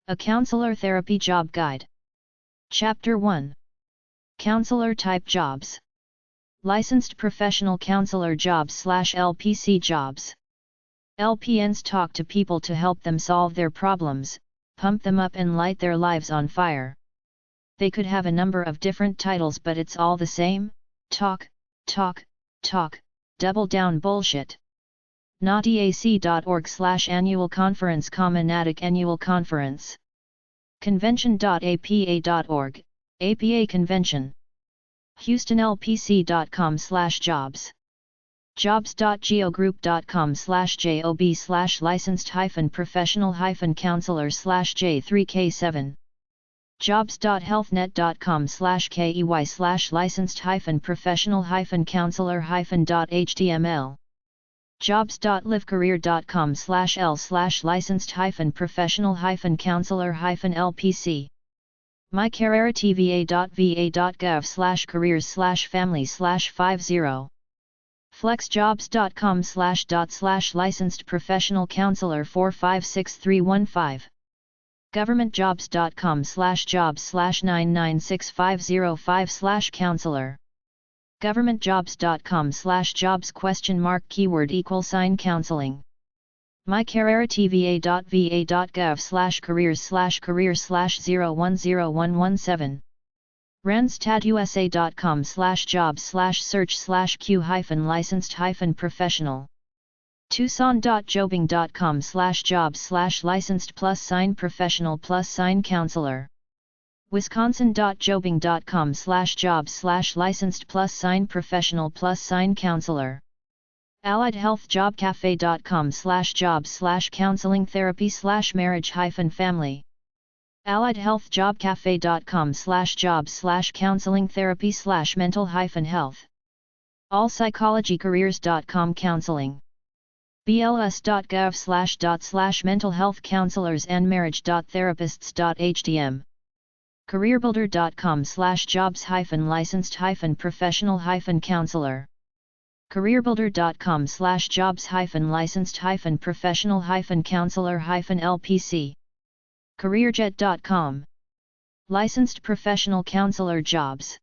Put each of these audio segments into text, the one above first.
A Counselor Therapy Job Guide. Chapter 1. Counselor Type Jobs. Licensed Professional Counselor Jobs / LPC Jobs. LPNs talk to people to help them solve their problems, pump them up and light their lives on fire. They could have a number of different titles, but it's all the same: talk, talk, talk, double down bullshit. NATIAC.org/annual conference, NATIC annual conference. Convention.apa.org, APA convention. HoustonLPC.com/jobs. Jobs.geogroup.com/job/licensed-professional-counselor/J3K7. Jobs.healthnet.com/key/licensed-professional-counselor-.html. Jobs.livecareer.com/l/licensed-professional-counselor-LPC. mycareertva.va.gov/careers/families/50. flexjobs.com/licensed-professional-counselor 456315. governmentjobs.com/jobs/996505/counselor. governmentjobs.com/jobs??counseling. mycareertva.va.gov/careers/010117. randstatusa.com/jobs/search/q-licensed-professional. tucson.jobing.com/jobs/licensed+professional+counselor. wisconsin.jobing.com/jobs/licensed+professional+counselor. alliedhealthjobcafe.com/jobs/counseling therapy/marriage-family. alliedhealthjobcafe.com/jobs/counseling therapy/mental-health. allpsychologycareers.com counseling. bls.gov/mental health counselors and marriage.therapists.htm. careerbuilder.com/jobs-licensed-professional-professional-counselor. careerbuilder.com/jobs-licensed-professional-counselor-LPC. careerjet.com. Licensed Professional Counselor Jobs.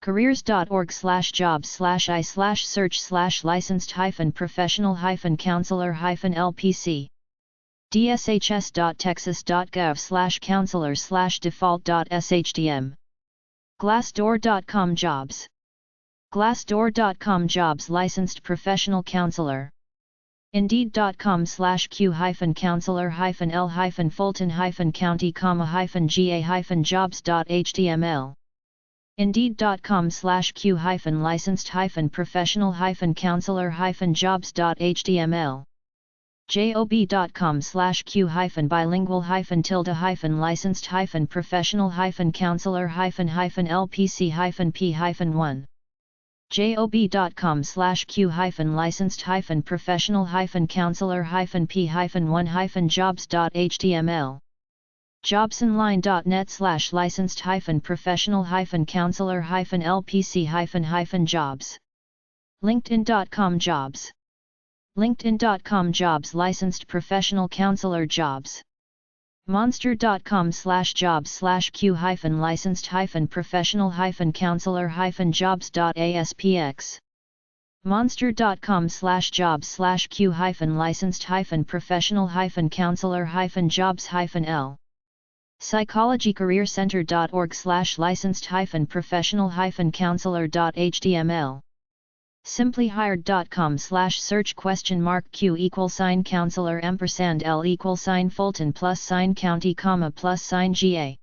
careers.org/jobs/i/search/licensed-professional-counselor-LPC. dshs.texas.gov/counselor/default.shtm. glassdoor.com Jobs. glassdoor.com Jobs Licensed Professional Counselor. Indeed.com/q-Fulton-County-ga-jobs.html. Indeed.com/q-licensed-professional-counselor-jobs.html. job.com/q-bilingual-tilde-licensed-professional-counselor-LPC-p-1. job.com/q-licensed-professional-counselor-p-1-jobs.html. jobsonline.net/licensed-professional-counselor-LPC-jobs. linkedin.com Jobs. linkedin.com Jobs Licensed Professional Counselor Jobs. monster.com/jobs/q-licensed-professional-counselor-jobs.aspx. monster.com/jobs/q-licensed-professional-counselor-jobs-l. psychologycareercenter.org/licensed-professional-counselor.html. simplyhired.com/search?*q=counselor&l=Fulton+county, +County-ga.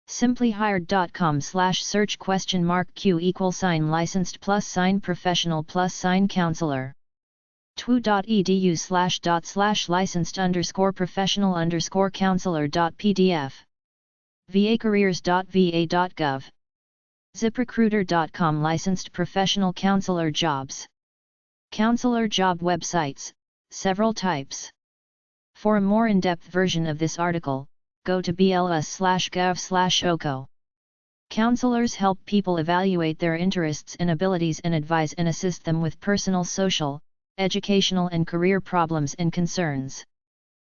simplyhired.com/search?*q=licensed+professional+counselor. twu.edu/licensed_professional_counselor.pdf. vacareers.va.gov. ziprecruiter.com Licensed Professional Counselor Jobs. Counselor job websites, several types. For a more in-depth version of this article, go to bls/gov/oco. Counselors help people evaluate their interests and abilities and advise and assist them with personal, social, educational and career problems and concerns.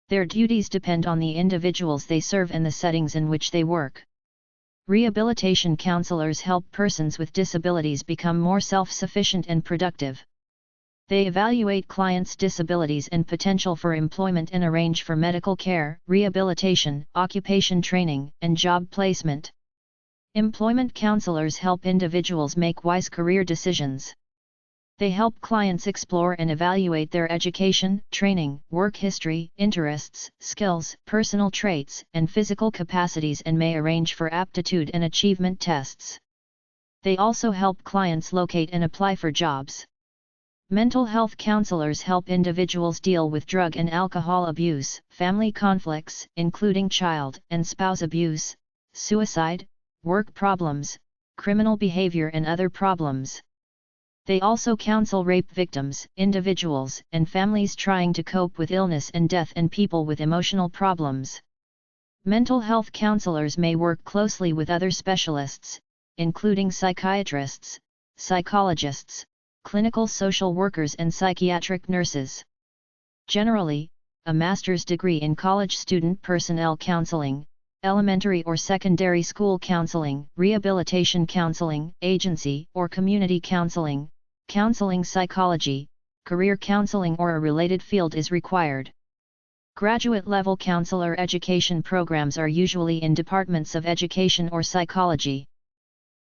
Their duties depend on the individuals they serve and the settings in which they work. Rehabilitation counselors help persons with disabilities become more self-sufficient and productive. They evaluate clients' disabilities and potential for employment and arrange for medical care, rehabilitation, occupation training, and job placement. Employment counselors help individuals make wise career decisions. They help clients explore and evaluate their education, training, work history, interests, skills, personal traits, and physical capacities and may arrange for aptitude and achievement tests. They also help clients locate and apply for jobs. Mental health counselors help individuals deal with drug and alcohol abuse, family conflicts, including child and spouse abuse, suicide, work problems, criminal behavior and other problems. They also counsel rape victims, individuals, and families trying to cope with illness and death and people with emotional problems. Mental health counselors may work closely with other specialists, including psychiatrists, psychologists, clinical social workers and psychiatric nurses. Generally, a master's degree in college student personnel counseling, elementary or secondary school counseling, rehabilitation counseling, agency or community counseling, counseling psychology, career counseling or a related field is required. Graduate-level counselor education programs are usually in departments of education or psychology.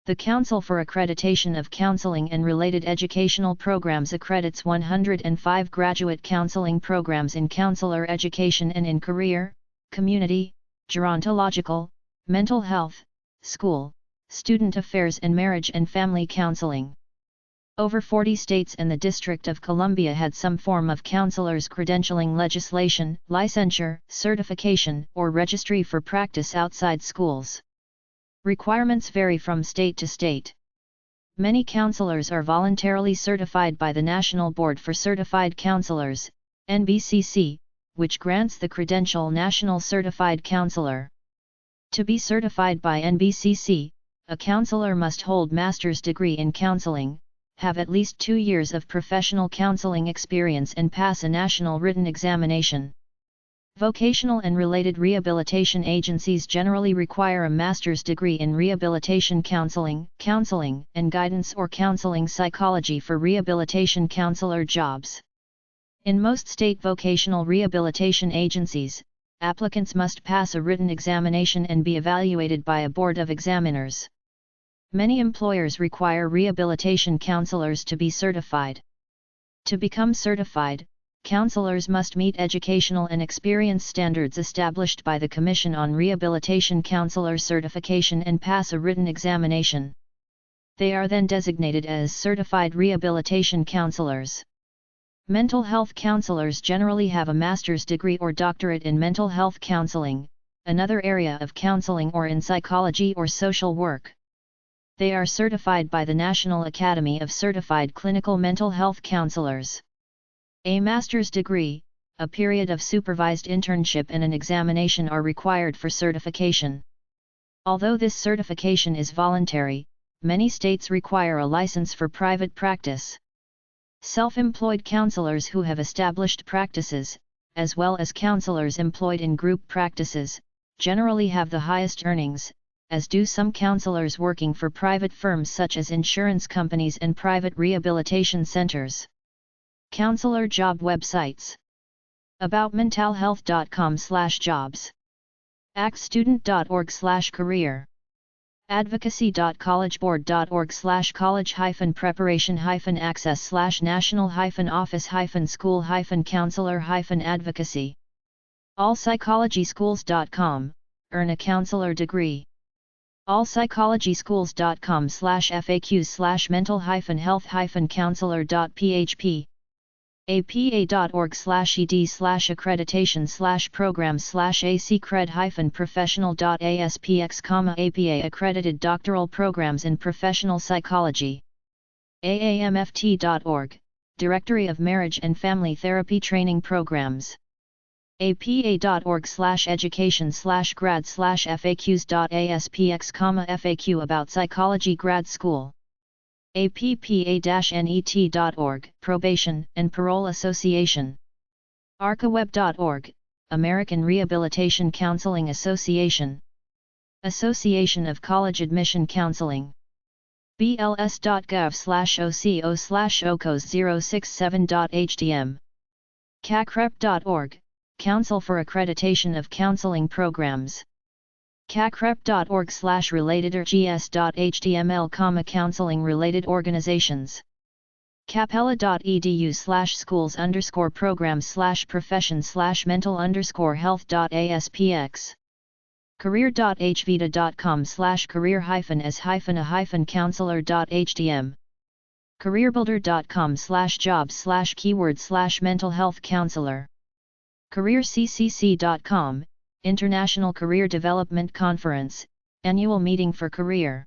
The Council for Accreditation of Counseling and Related Educational Programs accredits 105 graduate counseling programs in counselor education and in career, community, gerontological, mental health, school, student affairs and marriage and family counseling. Over 40 states and the District of Columbia had some form of counselors' credentialing legislation, licensure, certification, or registry for practice outside schools. Requirements vary from state to state. Many counselors are voluntarily certified by the National Board for Certified Counselors, NBCC, which grants the credential National Certified Counselor. To be certified by NBCC, a counselor must hold master's degree in counseling, have at least 2 years of professional counseling experience and pass a national written examination. Vocational and related rehabilitation agencies generally require a master's degree in rehabilitation counseling, and guidance or counseling psychology for rehabilitation counselor jobs. In most state vocational rehabilitation agencies, applicants must pass a written examination and be evaluated by a board of examiners. Many employers require rehabilitation counselors to be certified. To become certified, counselors must meet educational and experience standards established by the Commission on Rehabilitation Counselor Certification and pass a written examination. They are then designated as certified rehabilitation counselors. Mental health counselors generally have a master's degree or doctorate in mental health counseling, another area of counseling, or in psychology or social work. They are certified by the National Academy of Certified Clinical Mental Health Counselors. A master's degree, a period of supervised internship and an examination are required for certification. Although this certification is voluntary, many states require a license for private practice. Self-employed counselors who have established practices, as well as counselors employed in group practices, generally have the highest earnings, as do some counselors working for private firms such as insurance companies and private rehabilitation centers. Counselor job websites: aboutmentalhealth.com/jobs, actstudent.org/career, advocacy.org/college-access/national-office-school-counselor-advocacy, allpsychologyschools.com, earn a counselor degree. allpsychologyschools.com/faq/mental-health-counselor.php, apa.org/ed/accreditation/programs/acred-professional.aspx, APA accredited doctoral programs in professional psychology. aamft.org, Directory of Marriage and Family Therapy Training Programs. apa.org/education/grad/faqs.aspx, FAQ about psychology grad school. appa-net.org, Probation and Parole Association. arcaweb.org, American Rehabilitation Counseling Association. Association of College Admission Counseling. bls.gov/oco/ocos067.htm. cacrep.org, Council for Accreditation of Counseling Programs. cacrep.org/relatedrgs.html, counseling-related organizations. capella.edu/schools_programs/profession/mental_health.aspx. career.hvita.com/career-a-counselor.htm. careerbuilder.com/jobs/keywords/mental health counselor. careerccc.com, International Career Development Conference, Annual Meeting for Career.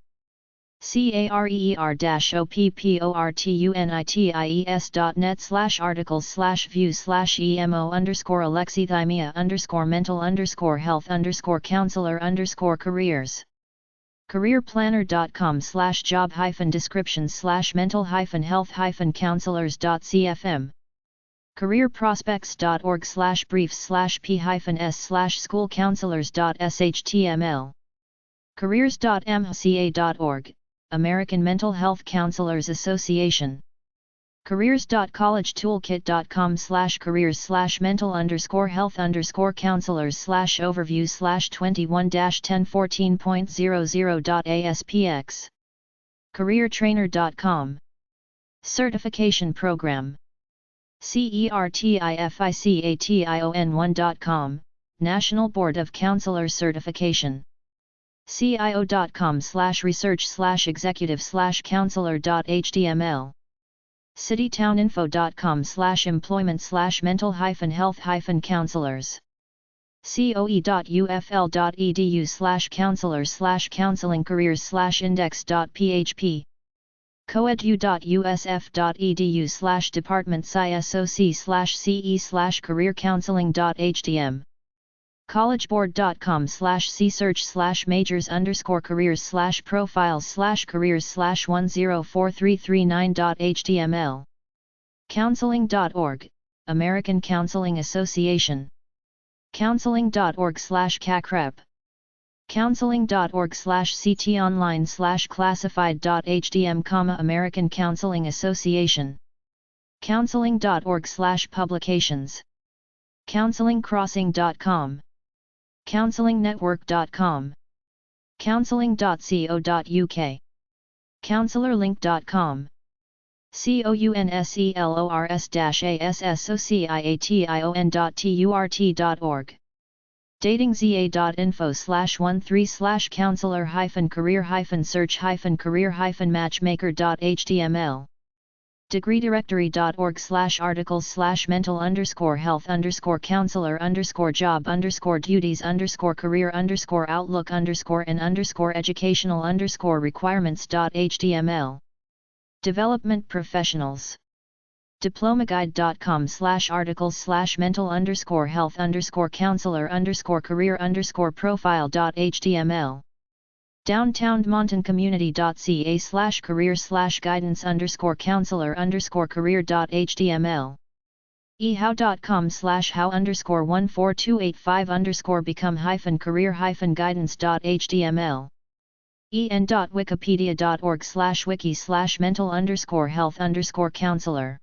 career.artists.net/articles/views/emo_alexithymia_mental_health_counselor_careers. careerplanner.com/job-descriptions/mental-health-counselors.cfm. careerprospects.org/briefs/p-s-schoolcounselors.shtml. careers.mhca.org, American Mental Health Counselors Association. careers.collegetooolkit.com/careers/mental_health_counselors/overview/21-1014.00.aspx. careertrainer.com. Certification Program. certification1.com, National Board of Counselor Certification. cio.com/research/executive/counselor.html. citytowninfo.com/employment/mental-health-counselors. coe.ufl.edu/counselors/counseling careers/index.php. coedu.usf.edu/department/sci-soc/ce/career-counseling.htm. collegeboard.com/csearch/majors_careers/profiles/careers/104339.html. counseling.org, American Counseling Association. counseling.org/cacrep. counseling.org/ctonline/classified.htm, American Counseling Association. counseling.org/publications. counselingcrossing.com. counselingnetwork.com. counseling.co.uk. counselorlink.com. counselors-association.turt.org. datingza.info/13/counselor-career-search-career-matchmaker.html. degreedirectory.org/articles/mental_health_job_career-educational_requirements.html. Development Professionals. diplomaguide.com/articles/mental_health_counselor_career_profile.html. downtownmountaincommunity.ca/career/guidance_counselor_career.html. ehow.com/how_14285_become-career-guidance.html. en.wikipedia.org/wiki/mental_health_counselor.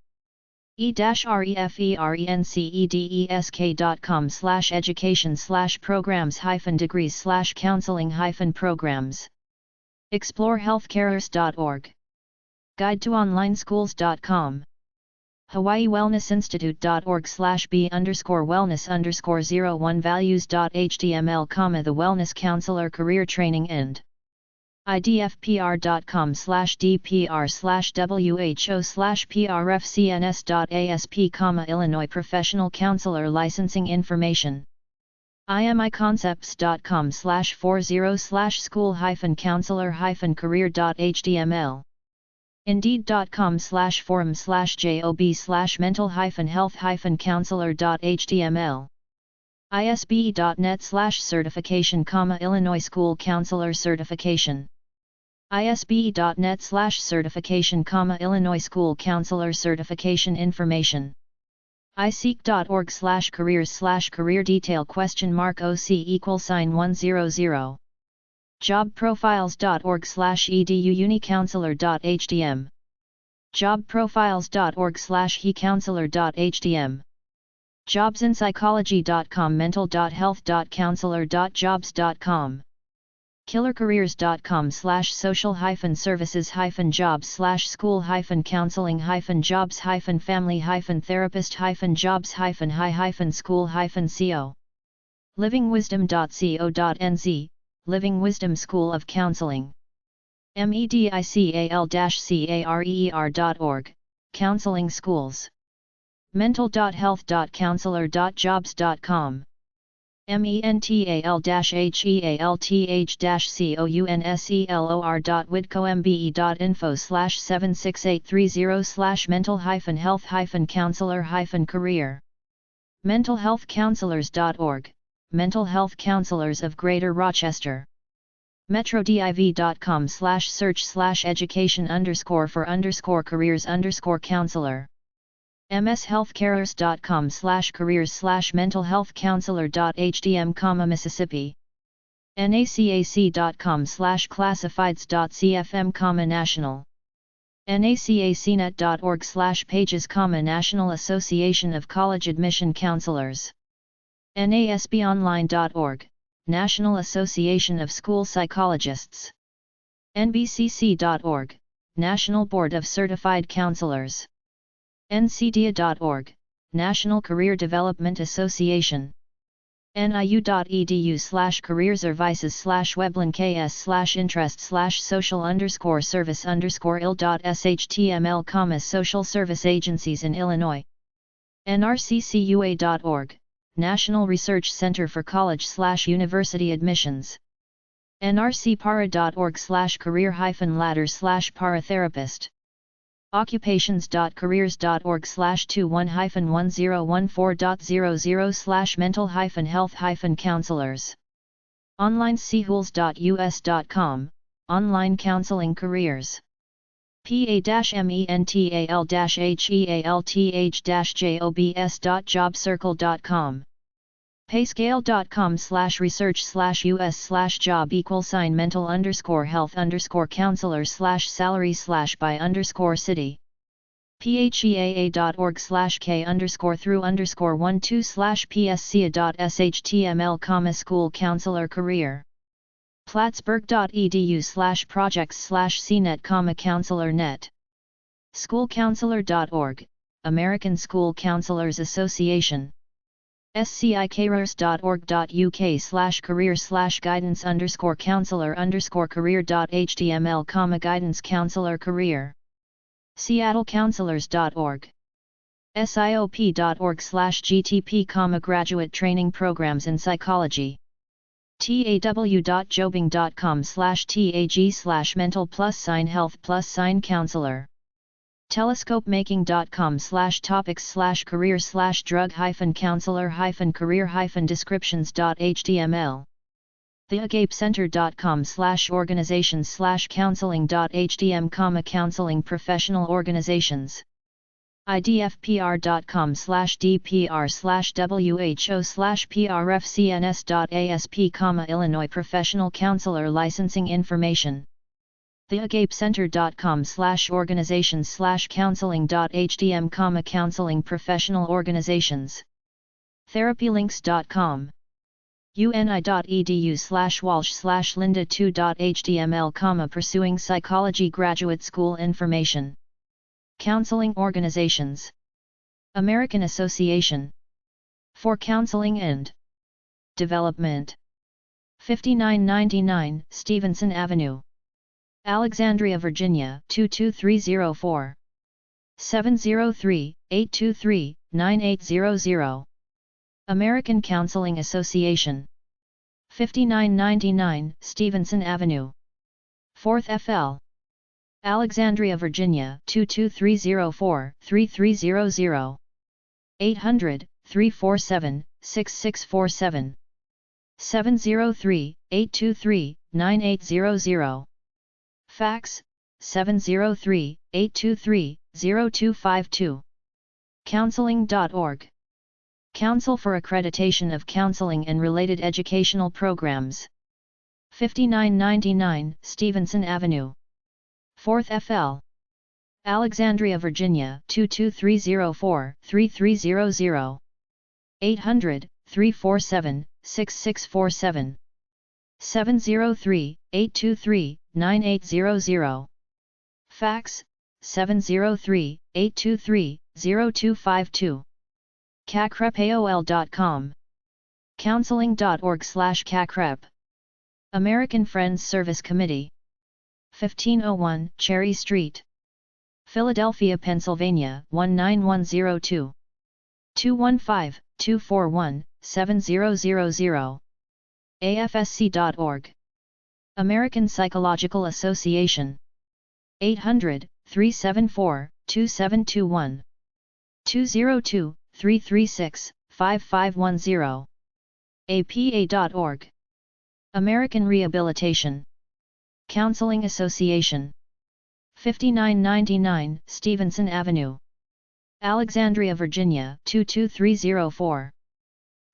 e-refenseddesk.com/education/programs-degrees/counseling-programs. explorehealthcareers.org. guide-to-online-schools.com. hawaiiwellness-institute.org/b_wellness_01values.html, the Wellness Counselor Career Training End. idfpr.com/dpr/who/prfcns.asp, Illinois Professional Counselor Licensing Information. imi-concepts.com/40/school-counselor-career.html. indeed.com/forum/job/mental-health-counselor.html. isbe.net/certification, Illinois School Counselor Certification. isbe.net/certification, Illinois School Counselor Certification Information. iseek.org/careers/career detail OC =100 jobprofiles.org/edu unicounselor.hdm jobprofiles.org/hecounselor.hdm jobsinpsychology.com mental.health.counselor.jobs.com killercareers.com/social-services-jobs-family-therapist-jobs-hi-school-co livingwisdom.co.nz Living Wisdom School of Counseling medical-career.org Counseling Schools mental.health.counselor.jobs.com mental-health.counselor.jobs.com/76830/mental-health-counselor-career mentalhealthcounselors.org Mental Health Counselors of Greater Rochester metrodiv.com/search/education_for_careers_counselor mshealthcareers.com/careers/mentalhealthcounselor.hdm, Mississippi nacac.com/classifieds.cfm, national nacacnet.org/pages, National Association of College Admission Counselors nasbonline.org National Association of School Psychologists nbcc.org National Board of Certified Counselors ncdia.org National Career Development Association niu.edu/careers/vices/webland/ks/interest/social_service_il.shtml, Social Service Agencies in Illinois nrccua.org National Research Center for College/University Admissions nrcpara.org/career-ladder/paratherapist occupations.careers.org/21-1014.00/mental-health-counselors onlinecehools.us.com Online Counseling Careers pa-mental-health-jobs.jobcircle.com payscale.com/research/us/job = mental_health_counselor/salary/by_city pheaa.org/k_through_12/psca.shtml, school counselor career plattsburgh.edu/projects/cnet, counselor net schoolcounselor.org American School Counselors Association scicareers.org.uk/career/guidance_counselor_career.html, guidance counselor career seattlecounselors.org siop.org/gtp, graduate training programs in psychology taw.jobing.com/tag/mental+health+counselor telescopemaking.com/topics/career/drug-counselor-career-descriptions.html theagapecenter.com/organizations/counseling.htm, counseling professional organizations idfpr.com/dpr/who/prfcns.asp, Illinois Professional Counselor Licensing Information theagapecenter.com/organizations/counseling.htm, counseling professional organizations therapylinks.com uni.edu/walsh/linda2.html, pursuing psychology graduate school information counseling organizations American Association for Counseling and Development 5999 Stevenson Avenue Alexandria, Virginia 22304 703-823-9800 American Counseling Association 5999 Stevenson Avenue 4th FL Alexandria, Virginia 22304 3300 800-347-6647 703-823-9800 Fax 703-823-0252 Counseling.org. Council for Accreditation of Counseling and Related Educational Programs. 5999 Stevenson Avenue. 4th FL. Alexandria, Virginia 22304-3300. 800-347-6647. 703-823-9800. Fax 703-823-0252. cacrepaol.com. Counseling.org/cacrep. American Friends Service Committee. 1501 Cherry Street, Philadelphia, Pennsylvania 19102. 215-241-7000. AFSC.org. American Psychological Association. 800-374-2721. 202-336-5510. APA.org. American Rehabilitation Counseling Association. 5999 Stevenson Avenue, Alexandria, Virginia 22304.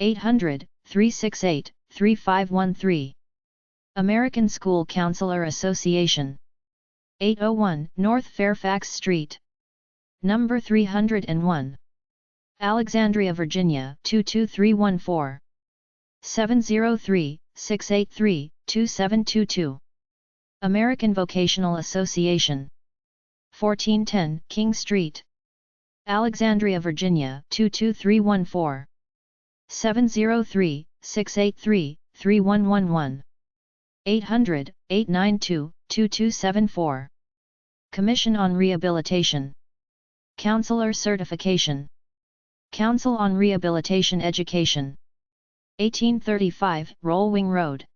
800-368-3513. American School Counselor Association. 801 North Fairfax Street, number 301, Alexandria, Virginia 22314. 703-683-2722. American Vocational Association. 1410 King Street, Alexandria, Virginia 22314. 703-683-3111. 800-892-2274. Commission on Rehabilitation. Counselor Certification. Council on Rehabilitation Education. 1835 Rollwing Road,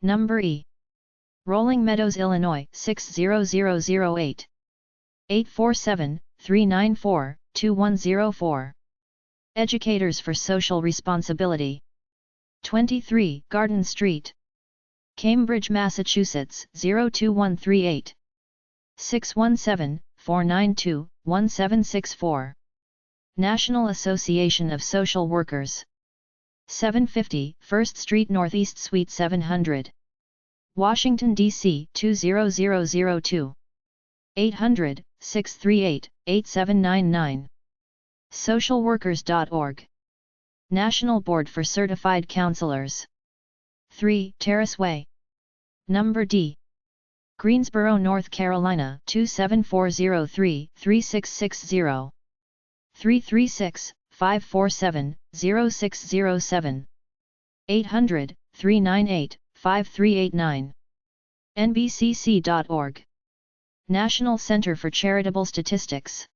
number E, Rolling Meadows, Illinois 60008. 847-394-2104. Educators for Social Responsibility. 23 Garden Street, Cambridge, Massachusetts 02138. 617-492-1764. National Association of Social Workers. 750 1st Street Northeast Suite 700. Washington, D.C. 20002. 800-638-8799. Socialworkers.org. National Board for Certified Counselors. 3 Terrace Way, number D, Greensboro, North Carolina 27403-3660. 336-547-0607. 800-398-5389. NBCC.org. National Center for Charitable Statistics.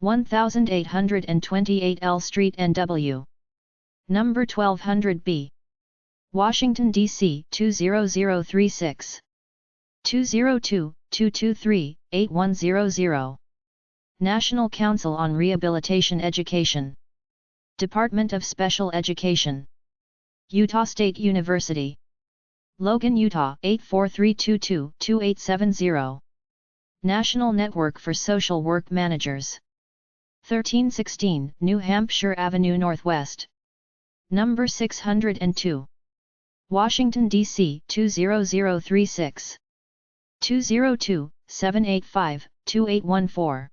1828 L Street, NW. Number 1200B. Washington, D.C. 20036. 202-223-8100. National Council on Rehabilitation Education. Department of Special Education. Utah State University. Logan, Utah 84322-2870. National Network for Social Work Managers. 1316 New Hampshire Avenue Northwest, number 602. Washington, D.C. 20036. 202-785-2814.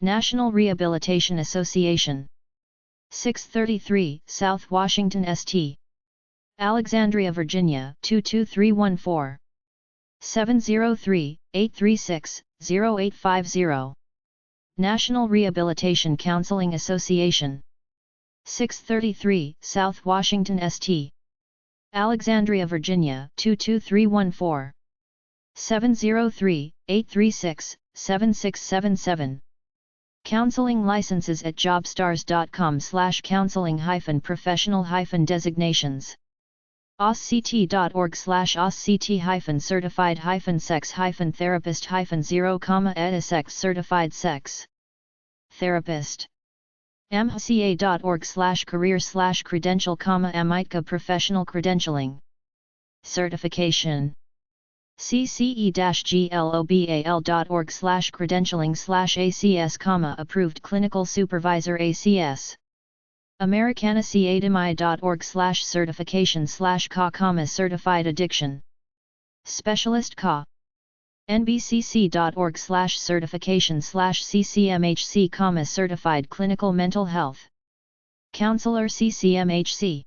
National Rehabilitation Association. 633 South Washington St. Alexandria, Virginia 22314. 703-836-0850. National Rehabilitation Counseling Association. 633 South Washington St. Alexandria, Virginia 22314. 703-836-7677. Counseling licenses at jobstars.com/counseling-professional-designations. osct.org/osct-certified-sex-therapist-0, certified sex therapist. amhca.org/career/credential, amitka professional credentialing certification. cce-global.org/credentialing/ACS, approved clinical supervisor ACS. americanacademy.org/certification/CA, certified addiction specialist CA. nbcc.org/certification/CCMHC, certified clinical mental health counselor CCMHC.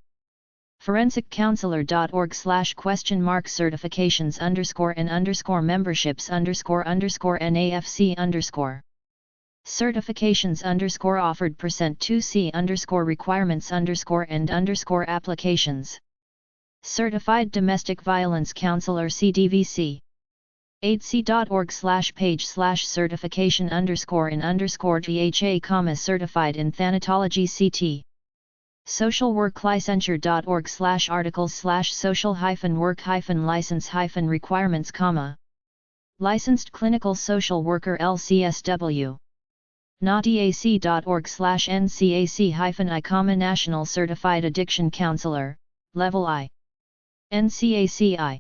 forensiccounselor.org/question mark certifications_and_memberships_NAFC_. certifications offered %2C requirements_and_applications. Certified Domestic Violence Counselor CDVC. aidc.org/page/certification_in_DHA, certified in Thanatology CT. socialworklicensure.org/articles/social-work-license-requirements, licensed clinical social worker LCSW. nadac.org/ncac-i, national certified addiction counselor, level I. NCACI.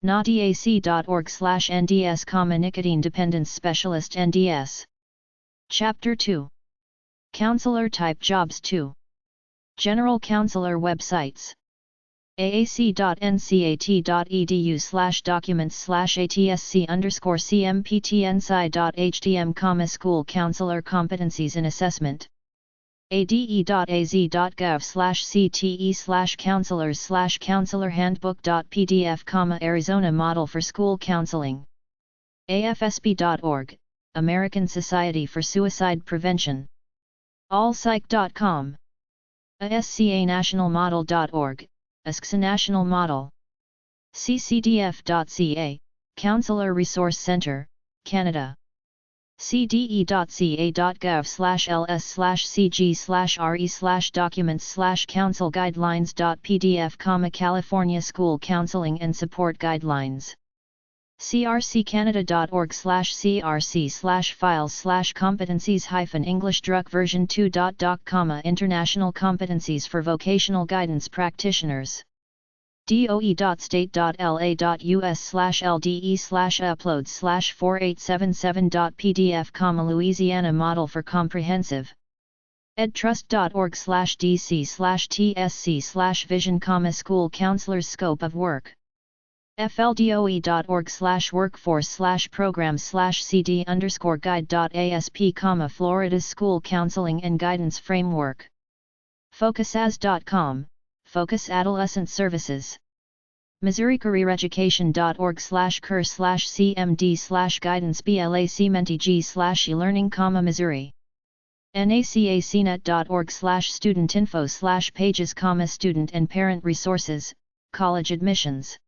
nadac.org/nds, nicotine dependence specialist NDS. Chapter 2. Counselor type jobs 2. General counselor websites. aac.ncat.edu/documents/atsc_cmptnsci.htm, school counselor competencies in assessment. ade.az.gov/cte/counselors/counselor handbook.pdf, Arizona model for school counseling. afsp.org, American Society for Suicide Prevention. allpsych.com. ascanationalmodel.org, ASCSA national model. ccdf.ca, Counselor Resource Center, Canada. cde.ca.gov/ls/cg/re/documents/council guidelines.pdf, California School Counseling and Support Guidelines. crccanada.org/crc/files/competencies-english druck version 2.doc, international competencies for vocational guidance practitioners. doe.state.la.us/lte/uploads/4877.pdf, Louisiana model for comprehensive. edtrust.org/dc/tsc/vision, school counselors scope of work. fldoe.org/workforce/programs/cd_guide.asp, Florida's School Counseling and Guidance Framework. focusas.com, Focus Adolescent Services. MissouriCareer-Education.org/curs/cmd/guidance/BLAC-menteg/e-learning, Missouri. nacacnet.org/studentinfo/pages, student and parent resources, college admissions.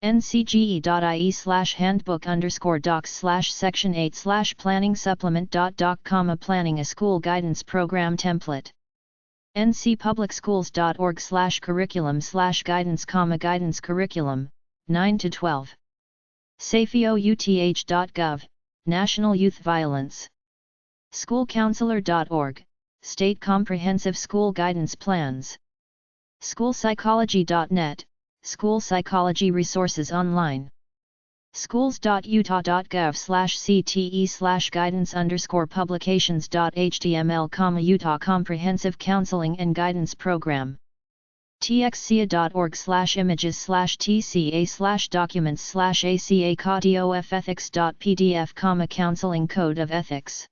ncge.ie/handbook_docs/section 8/planning supplement.doc, planning a school guidance program template. ncpublicschools.org/curriculum/guidance, guidance curriculum, 9-12. safeouth.gov, National Youth Violence. schoolcounselor.org, State Comprehensive School Guidance Plans. schoolpsychology.net, School Psychology Resources Online. schools.utah.gov/cte/guidance_publications.html, Utah Comprehensive Counseling and Guidance Program. txcia.org/images/tca/documents/aca-codiof-ethics.pdf, Counseling Code of Ethics.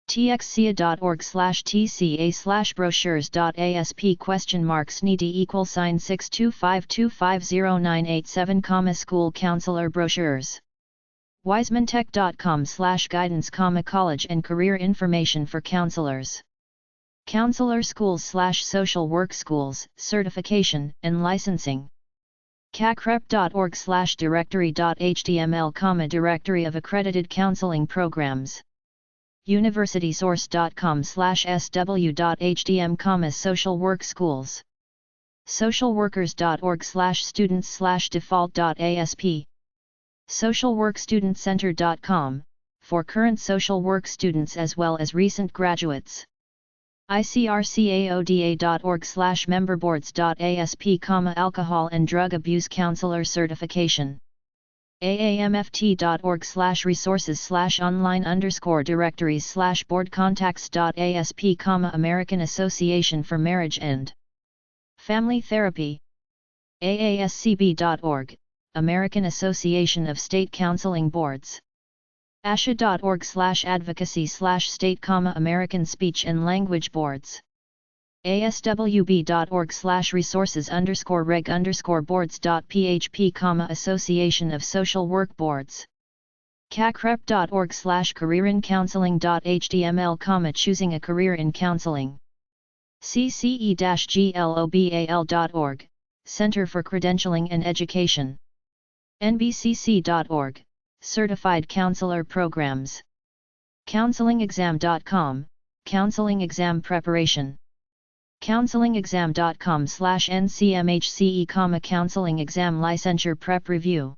txcia.org/tca/brochures.asp, (NED=625250987, school counselor brochures. wisemantech.com/guidance, college and career information for counselors. Counselor schools/social work schools, certification and licensing. cacrep.org/directory.html, directory of accredited counseling programs. universitysource.com/sw.htm, social work schools. socialworkers.org/students/default.asp. socialworkstudentcenter.com, for current social work students as well as recent graduates. icrcaoda.org/memberboards.asp, alcohol and drug abuse counselor certification. aamft.org/resources/online_directories/board-contacts.asp, American Association for Marriage and Family Therapy. aascb.org, American Association of State Counseling Boards. asha.org/advocacy/state, American Speech and Language Boards. aswb.org/resources_reg_boards.php, Association of Social Work Boards. cacrep.org/careerincounseling.html, choosing a career in counseling. cce-global.org, Center for Credentialing and Education. nbcc.org, Certified Counselor Programs. counselingexam.com, Counseling Exam Preparation. counselingexam.com/ncmhce, Counseling Exam Licensure Prep Review.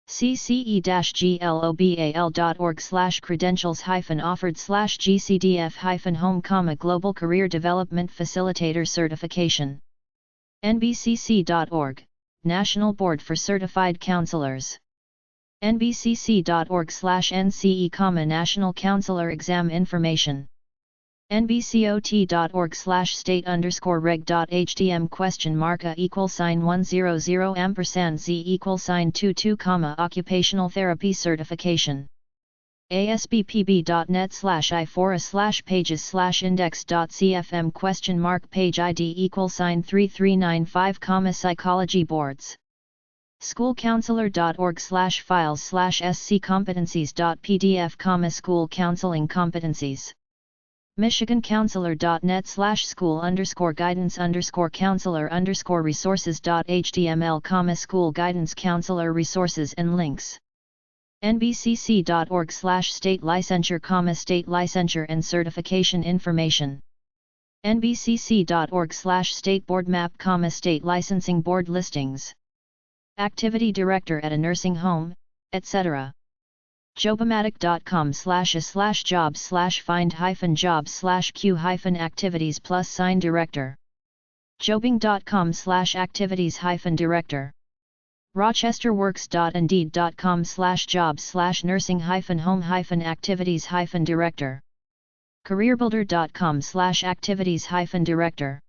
cce-global.org/credentials-offered/gcdf-home, Global Career Development Facilitator Certification. nbcc.org, National Board for Certified Counselors. nbcc.org/nce, National Counselor Exam Information. nbcot.org/state_reg.htm $(100$(z)22, Occupational Therapy Certification. ASBPB.net/ifora/pages/index.cfm $page ID $33955, Psychology Boards. schoolcounselor.org/files/sc-competencies.pdf, School Counseling Competencies. michigancounselor.net/school_guidance_counselor_resources.html, School Guidance Counselor Resources and Links. nbcc.org/state licensure, State Licensure and Certification Information. nbcc.org/state board map, State Licensing Board Listings. Activity Director at a nursing home, etc. jobomatic.com/jobs/find-jobs/q-activities +director. jobing.com/activities-director. rochesterworks.indeed.com/jobs/nursing-home-activities-director. careerbuilder.com/activities-director.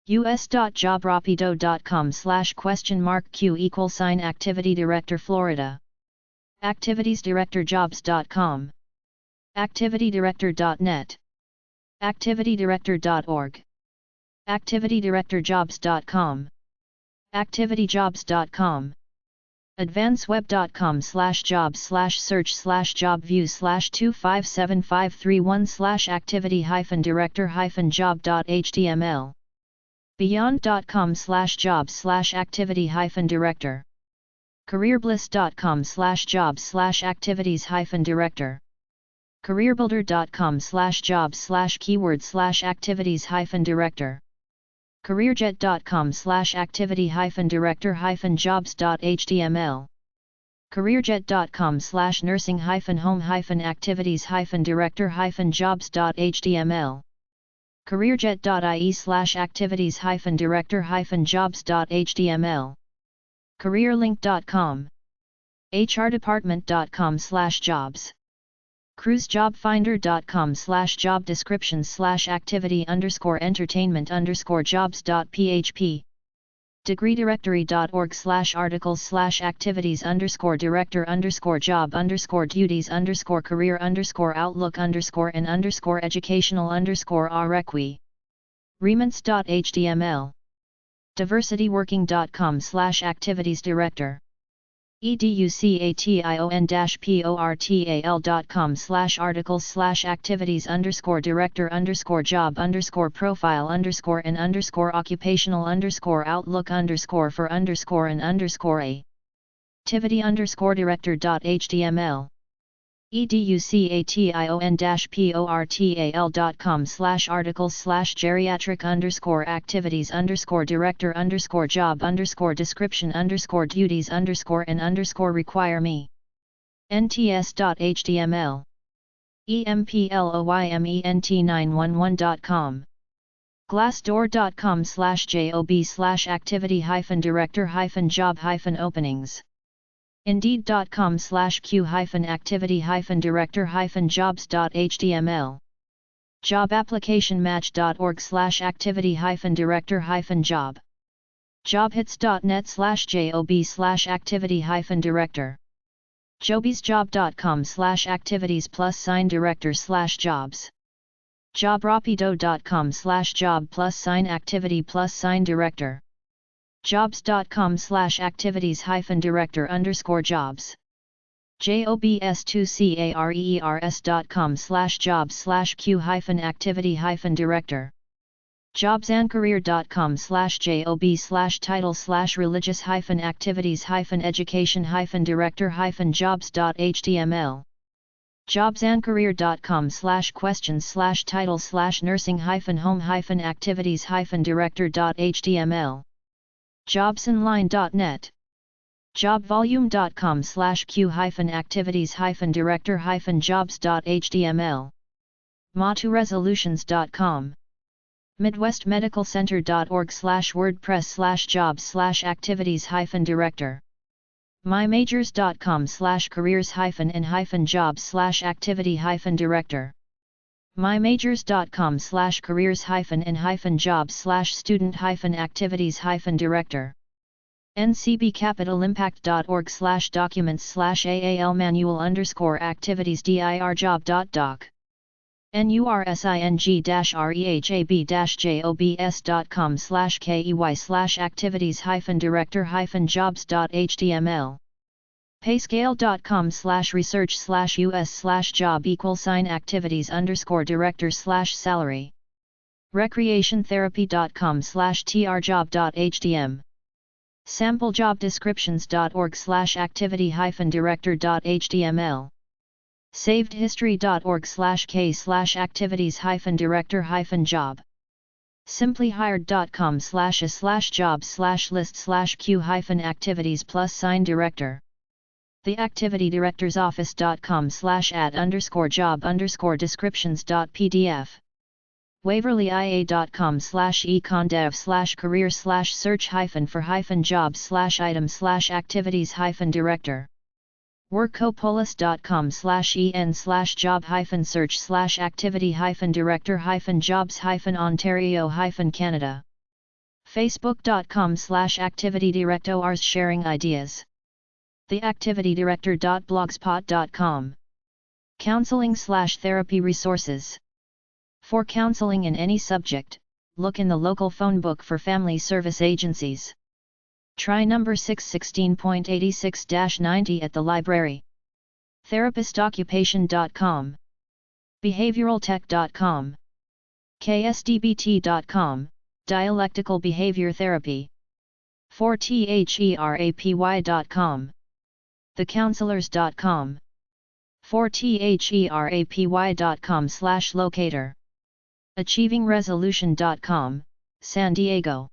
us.jobrapido.com/?Q=activity director Florida. activitiesdirectorjobs.com. activitydirector.net. activitydirector.org. activitydirectorjobs.com. activityjobs.com. advancedweb.com/jobs/search/job-view/25731/activity-director-job.html. beyond.com/jobs/activity-director. careerbliss.com/jobs/activities-director. careerbuilder.com/jobs/keywords/activities-director. careerjet.com/activity-director-jobs.html. careerjet.com/nursing-home-activities-director-jobs.html. careerjet.ie/activities-director-jobs.html. careerlink.com. hrdepartment.com/jobs. cruisejobfinder.com/job descriptions/activity_entertainment_jobs.php. degreedirectory.org/articles/activities_director_job_and_career_and_educational_requi. rements.html. diversityworking.com/activities-director. educ@articles/activities_director_job_profile_and_occupational_outlook_for_and_director.html. activity_director.html. educ@articles/geriatric_activities_director_job_description_duties_and_require me. nts.html. employment911.com. glassdoor.com/job/activity-director-job-openings. Indeed.com/q-activity-director-jobs.html. Jobapplication-match.org/activity-director-job. Jobhits.net/job/activity-director. jobiesjob.com/activities+director/jobs. jobrapido.com/job+activity+director. jobs.com/activities-director_jobs. jobs.com/jobs/q-activity-director. jobsandcareer.com/job/titles/religious-activities-education-director-jobs.html. jobsandcareer.com/questions/titles/nursing-home-activities-director.html. jobsonline.net. jobvolume.com/q-activities-director-jobs.html. maturesolutions.com. midwestmedicalcenter.org/wordpress/jobs/activities-director. mymajors.com/careers-and-jobs/activity-director. mymajors.com/careers-and-jobs/student-activities-director. ncbcapitalimpak.org/documents/AAL-manual_activities-dir-job.doc. nursing-rehab-jobs.com/key/activities-director-jobs.html. payscale.com/research/us/job=activities_director/salary. recreationtherapy.com/trjob.htm. samplejobdescriptions.org/activity-director.html. savedhistory.org/k/activities-director-job. simplyhired.com/a/jobs/list/q-activities+director. theactivitydirector's-office.com/add_job_descriptions.pdf. waverleyia.com/econdev/career/search-for-jobs/items/activities-director. workopolis.com/en/job-search/activity-director-jobs-ontario-canada. facebook.com/activity-directors sharing ideas. theactivitydirector.blogspot.com. counseling/therapy resources. For counseling in any subject, look in the local phone book for family service agencies. Try number 616.86-90 at the library. therapistoccupation.com. behavioraltech.com. ksdbt.com, dialectical behavior therapy. 4therapy.com. thecounselors.com. 4therapy.com/locator. achievingresolution.com, San Diego.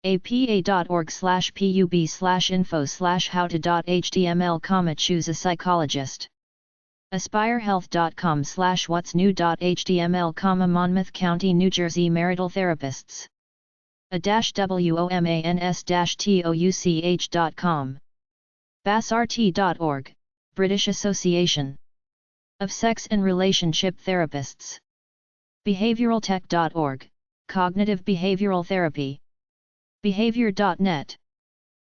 apa.org/pub/info/howto.html, choose a psychologist. aspirehealth.com/what'snew.html, Monmouth County, New Jersey marital therapists. a-womans-touch.com. bassrt.org, British Association of Sex and Relationship Therapists. behavioraltech.org, cognitive behavioral therapy. behavior.net.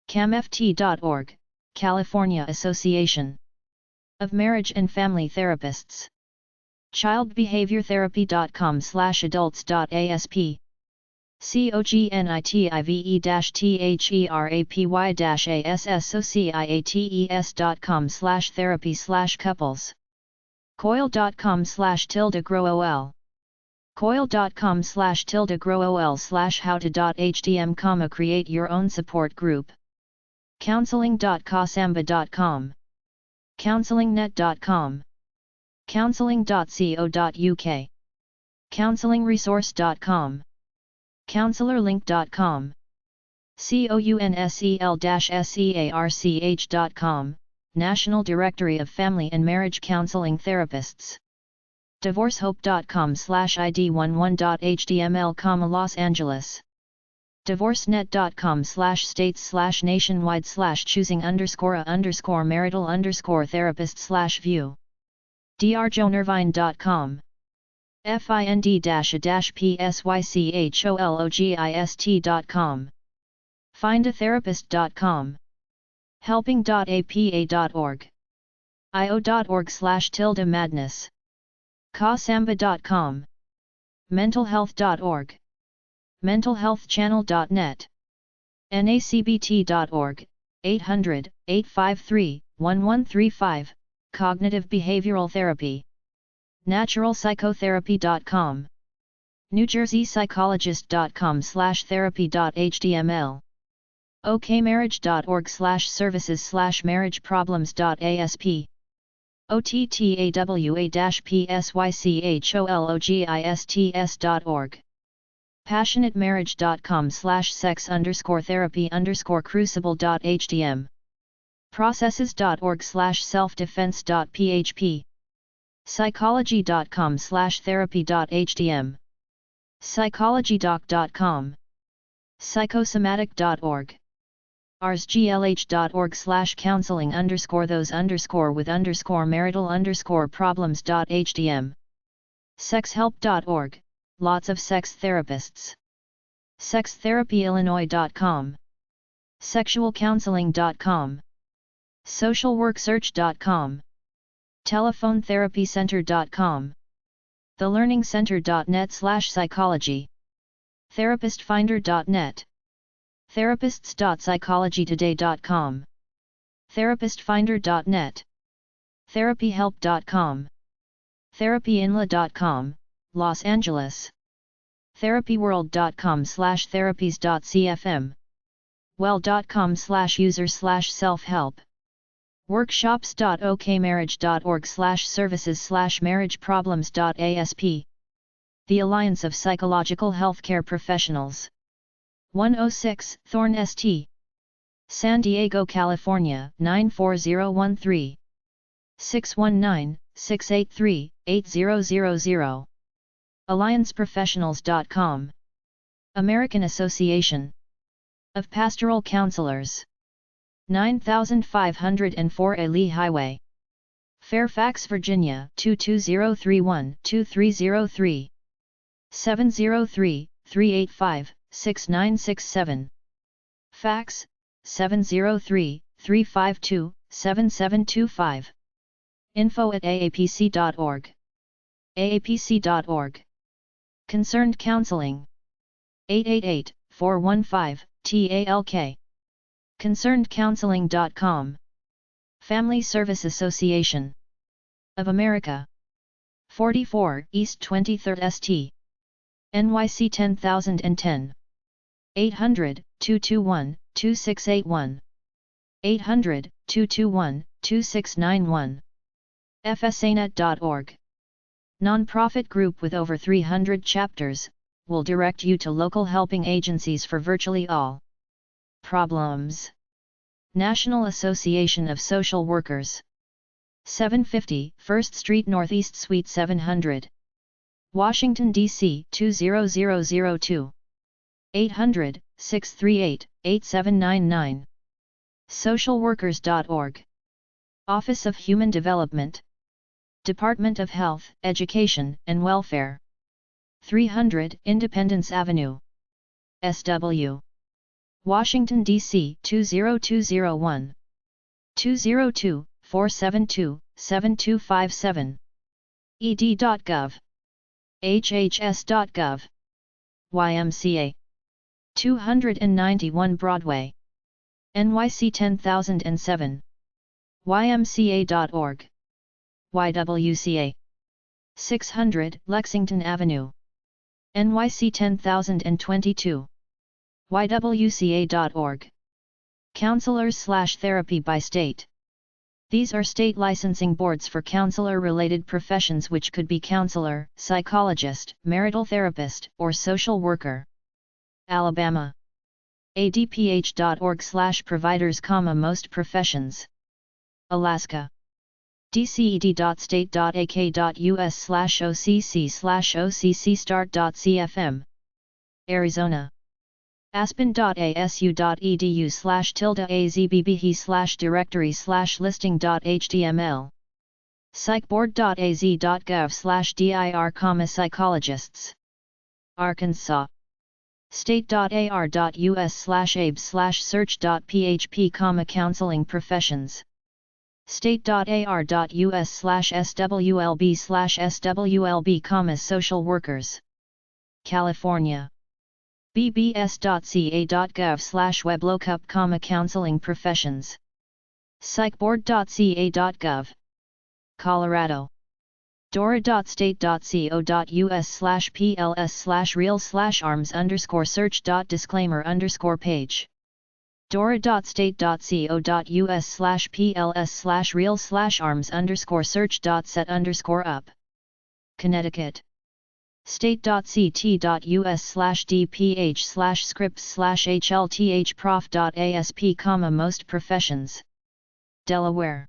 camft.org, California Association of Marriage and Family Therapists. childbehaviortherapy.com/adults.asp. cognitive-therapy.com/associates.com/therapy/couples. coil.com/growol. coil.com/growol/howto.htm, create your own support group. counseling.cosamba.com. counselingnet.com. counseling.co.uk. counselingresource.com. counselorlink.com. counsel-search.com, National Directory of Family and Marriage Counseling Therapists. divorcehope.com/id11.html, Los Angeles. divorcenet.com/states/nation-wide/choosing_a_marital_therapist/view drjonervine.com find-psychologist.com findatherapist.com helping.apa.org io.org/madness kasamba.com mentalhealth.org mentalhealthchannel.net nacbt.org 800-853-1135 cognitive behavioral therapy naturalpsychotherapy.com newjerseypsychologist.com/therapy.html okmarriage.org/services/marriageproblems.asp ottawa-psychologists.org passionatemarriage.com/sex_therapy_crucible.htm processes.org/selfdefense.php psychology.com/therapy.htm psychologydoc.com psychosomatic.org arsglh.org/counseling_those_with_marital_problems.htm sexhelp.org lots of sex therapists sextherapyillinois.com sexualcounseling.com socialworksearch.com telephonetherapycenter.com thelearningcenter.net/psychology therapistfinder.net therapists.psychologytoday.com therapistfinder.net therapyhelp.com therapyinla.com Los Angeles therapyworld.com/therapies.cfm well.com/user/self-help workshops.okmarriage.org/services/marriageproblems.asp The Alliance of Psychological Healthcare Professionals 106 Thorn St. San Diego, California 94013 619-683-8000 AllianceProfessionals.com American Association of Pastoral Counselors 9504 Ely Highway Fairfax, Virginia 22031-2303 703-385-6967 Fax 703-352-7725 info@aapc.org aapc.org Concerned Counseling 888-415-TALK concernedcounseling.com Family Service Association of America 44 East 23rd St. NYC 10010 800-221-2681 800-221-2691 fsanet.org Nonprofit group with over 300 chapters, will direct you to local helping agencies for virtually all problems. National Association of Social Workers 750 1st Street Northeast Suite 700 Washington, D.C. 20002 800-638-8799 socialworkers.org Office of Human Development Department of Health, Education, and Welfare 300 Independence Avenue SW Washington, D.C. 20201 202-472-7257 ed.gov hhs.gov YMCA 291 Broadway NYC 10007 ymca.org YWCA 600 Lexington Avenue NYC 10022 ywca.org Counselors/therapy by state. These are state licensing boards for counselor-related professions, which could be counselor, psychologist, marital therapist, or social worker. Alabama adph.org/providers, most professions. Alaska dced.state.ak.us/occ/occstart.cfm Arizona aspen.asu.edu/azbbe/directory/listing.html psychboard.az.gov/dir, psychologists. Arkansas. state.ar.us/abes/search.php, counseling professions. state.ar.us/swlb/swlb, social workers. California. bbs.ca.gov/weblookup, counseling professions. psychboard.ca.gov. Colorado. dora.state.co.us/pls/real/arms_search.disclaimer_page. dora.state.co.us/pls/real/arms_search.set_up. Connecticut. state.ct.us/dph/scripts/hlthprof.asp, most professions. Delaware.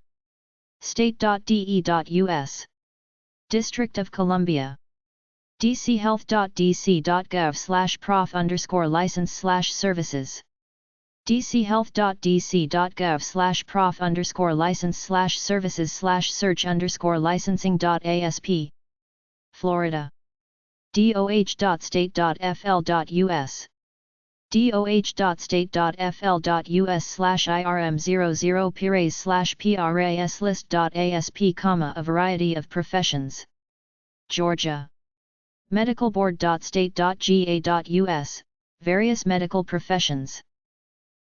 state.de.us. District of Columbia. dchealth.dc.gov/prof_license/services. dchealth.dc.gov/prof_license/services/search_licensing.asp. Florida. doh.state.fl.us. doh.state.fl.us/irm00 pires/praslist.asp, a variety of professions. Georgia. medicalboard.state.ga.us, various medical professions.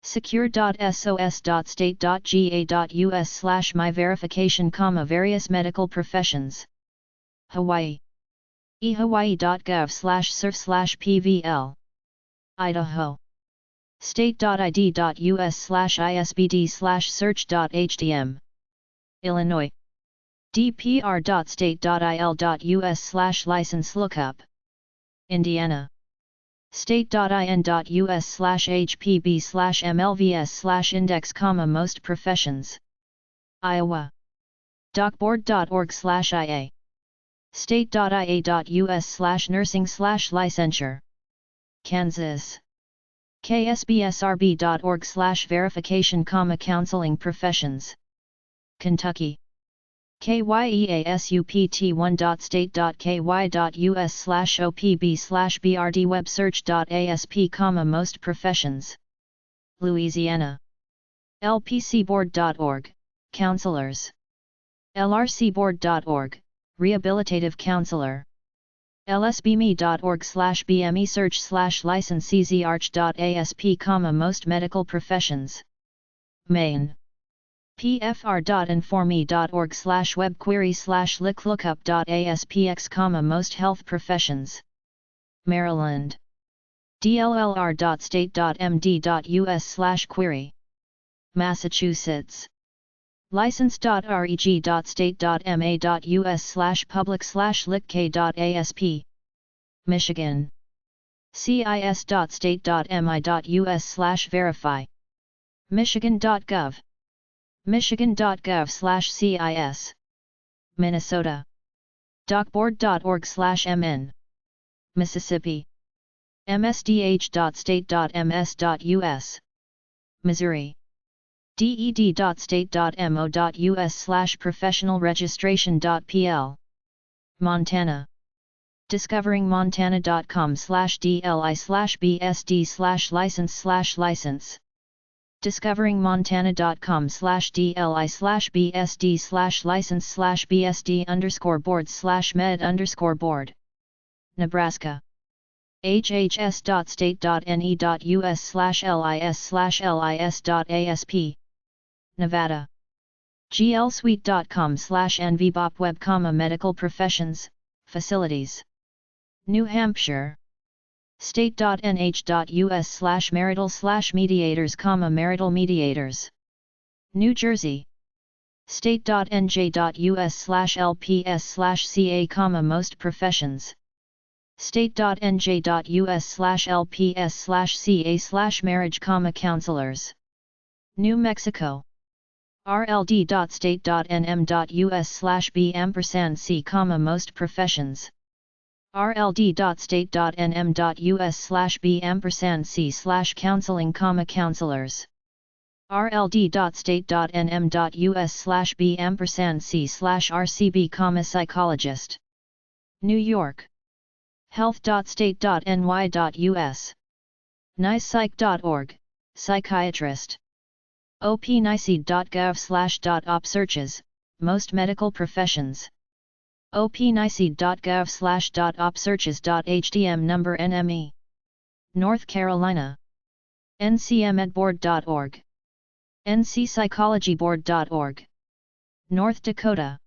secure.sos.state.ga.us/my verification, various medical professions. Hawaii. ehawaii.gov/surf/pvl. Idaho. state.id.us/isbd/search.htm. Illinois. dpr.state.il.us/license lookup. Indiana. state.in.us/hpb/mlvs/index, most professions. Iowa. docboard.org/ia. state.ia.us/nursing/licensure. Kansas. ksbsrb.org/verification, counseling professions. Kentucky. kyeasupt1.state.ky.us/opb/brdwebsearch.asp, most professions. Louisiana. lpcboard.org, counselors. lrcboard.org, rehabilitative counselor. lsbme.org/bmesearch/license/czarch.asp, most medical professions. Maine. pfr.informe.org/webquery/licklookup.aspx, most health professions. Maryland. dllr.state.md.us/query. Massachusetts. license.reg.state.ma.us/public/lick.asp. Michigan. cis.state.mi.us/verify. michigan.gov. michigan.gov/cis. Minnesota. docboard.org/mn. Mississippi. msdh.state.ms.us. Missouri. ded.state.mo.us/professionalregistration.pl. Montana. discoveringmontana.com/dli/bsd/license/license. discoveringmontana.com/dli/bsd/license/bsd_board/med_board. Nebraska. hhs.state.ne.us/lis/lis.asp. Nevada. glsuite.com/nvbopweb, medical professions, facilities. New Hampshire. state.nh.us/marital/mediators, marital mediators. New Jersey. state.nj.us/lps/ca, most professions. state.nj.us/lps/ca/marriage, counselors. New Mexico. rld.state.nm.us/b_c, most professions. rld.state.nm.us/b&c/counseling, rld.state.nm.us/b&c/rcb, New York. health.state.ny.us. nicepsych.org, psychiatrist. opniced.gov/op searches, most medical professions. opniced.gov/op searches.htm number NME. North Carolina. ncmedboard.org. nccpsychologyboard.org. North Dakota.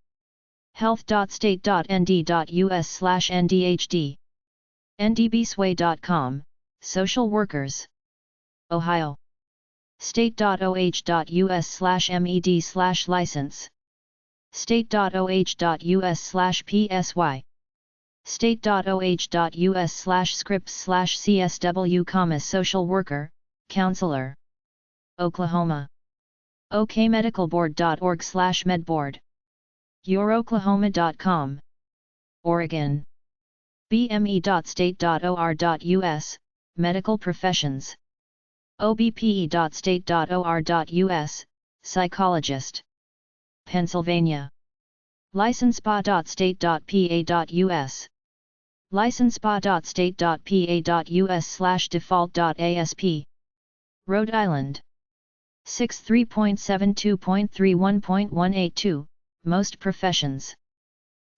health.state.nd.us/ndhd. ndbsway.com, social workers. Ohio. state.oh.us/med/license. state.oh.us/psy. state.oh.us/scripts/csw, social worker, counselor. Oklahoma. okmedicalboard.org/medboard. youroklahoma.com. Oregon. bme.state.or.us, medical professions. obpe.state.or.us, psychologist. Pennsylvania. licenspa.state.pa.us. licenspa.state.pa.us/default.asp. Rhode Island. 63.72.31.182, most professions.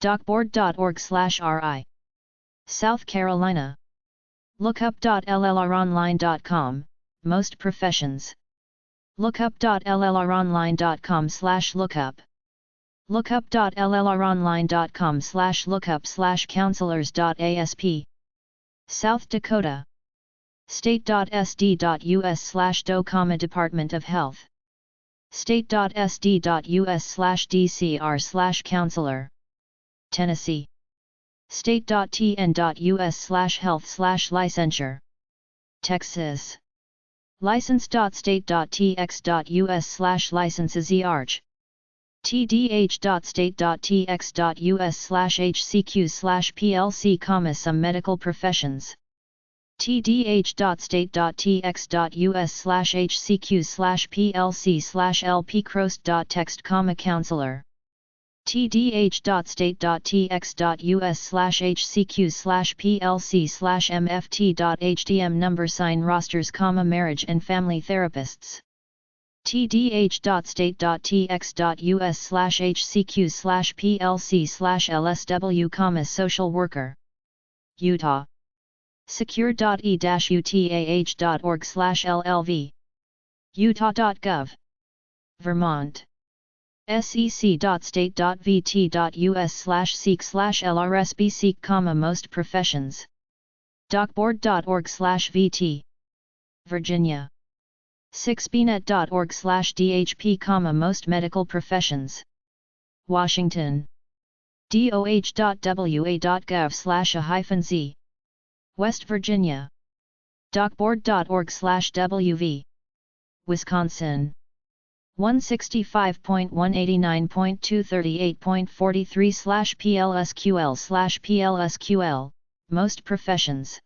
docboard.org/ri. South Carolina. lookup.llronline.com, most professions. lookup.llronline.com/lookup. lookup.llronline.com/lookup/counselors.asp. South Dakota. state.sd.us/DOCOMA Department of Health. state.sd.us/DCR/counselor. Tennessee. state.tn.us/health/licensure. Texas. license.state.tx.us/licenses/arch. tdh.state.tx.us/hcq/plc, some medical professions. tdh.state.tx.us/hcq/plc/lpcrost.text, counselor. tdh.state.tx.us/hcq/plc/mft.htm number sign rosters, marriage and family therapists. tdh.state.tx.us/hcq/plc/lsw, social worker. Utah. secure.e-utah.org/llv. utah.gov. Vermont. sec.state.vt.us/seek/lrsb seek, most professions. docboard.org/vt. Virginia. 6bnet.org/dhp, most medical professions. Washington. doh.wa.gov/a-z. West Virginia. docboard.org/wv. Wisconsin. 165.189.238.43/plsql/plsql, most professions.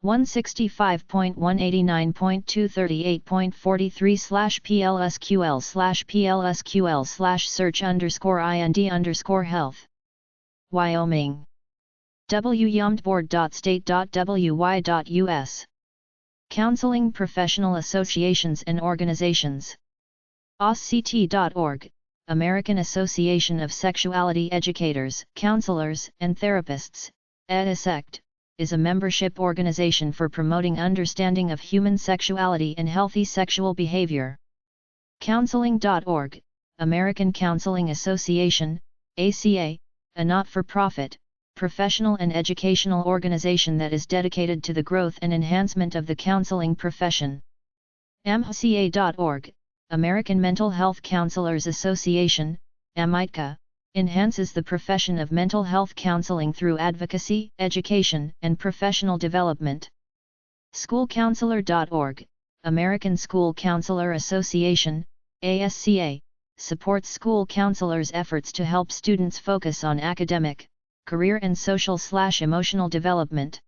165.189.238.43/plsql/plsql/search_ind_health. Wyoming. wyomdboard.state.wy.us. Counseling Professional Associations and Organizations. ASCT.org, American Association of Sexuality Educators, Counselors, and Therapists, ASECT, is a membership organization for promoting understanding of human sexuality and healthy sexual behavior. Counseling.org, American Counseling Association, ACA, a not-for-profit, professional and educational organization that is dedicated to the growth and enhancement of the counseling profession. AMHCA.org, American Mental Health Counselors Association, AMITCA, enhances the profession of mental health counseling through advocacy, education, and professional development. Schoolcounselor.org, American School Counselor Association, ASCA, supports school counselors' efforts to help students focus on academic, career and social/emotional development.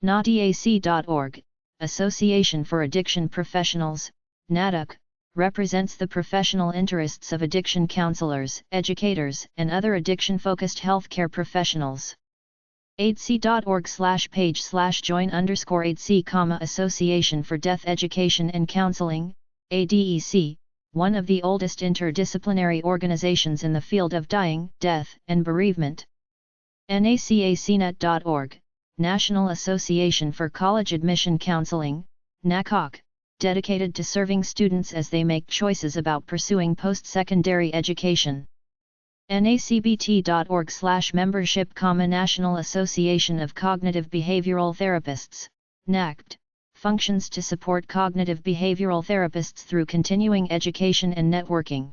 NADAC.org, Association for Addiction Professionals, NADAC, represents the professional interests of addiction counselors, educators, and other addiction-focused healthcare professionals. ADC.org/page/join_ADC, Association for Death Education and Counseling, ADEC, one of the oldest interdisciplinary organizations in the field of dying, death, and bereavement. NACACnet.org, National Association for College Admission Counseling, NACOC, dedicated to serving students as they make choices about pursuing post-secondary education. NACBT.org/membership, National Association of Cognitive Behavioral Therapists, NACBT, functions to support cognitive behavioral therapists through continuing education and networking.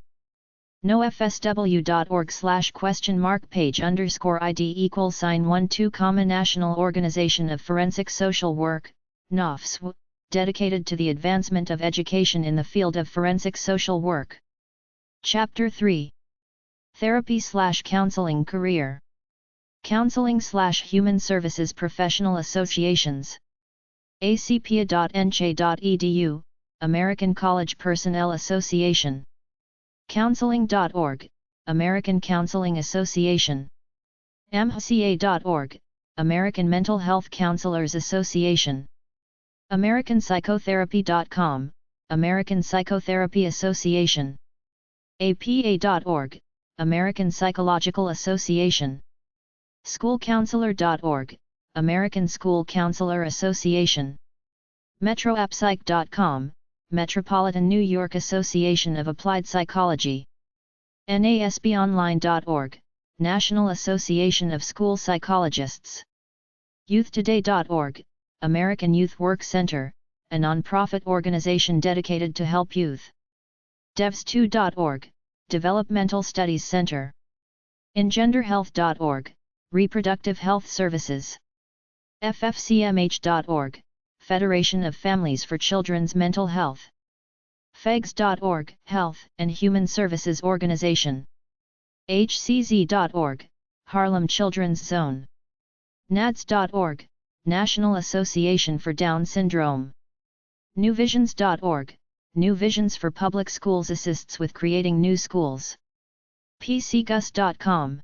NOFSW.org/page_ID=12, National Organization of Forensic Social Work, NOFSW, dedicated to the advancement of education in the field of forensic social work. Chapter 3. Therapy/Counseling Career. Counseling/Human Services Professional Associations. acpa.ncha.edu, American College Personnel Association. Counseling.org, American Counseling Association. AMHCA.org, American Mental Health Counselors Association. AmericanPsychotherapy.com, American Psychotherapy Association. APA.org, American Psychological Association. SchoolCounselor.org, American School Counselor Association. MetroAppPsych.com, Metropolitan New York Association of Applied Psychology. NASBOnline.org, National Association of School Psychologists. YouthToday.org, American Youth Work Center, a nonprofit organization dedicated to help youth. Devs2.org, Developmental Studies Center. InGenderHealth.org, Reproductive Health Services. FFCMH.org, Federation of Families for Children's Mental Health. FEGS.org, Health and Human Services Organization. HCZ.org, Harlem Children's Zone. NADS.org, National Association for Down Syndrome. NewVisions.org, New Visions for Public Schools assists with creating new schools. PCGus.com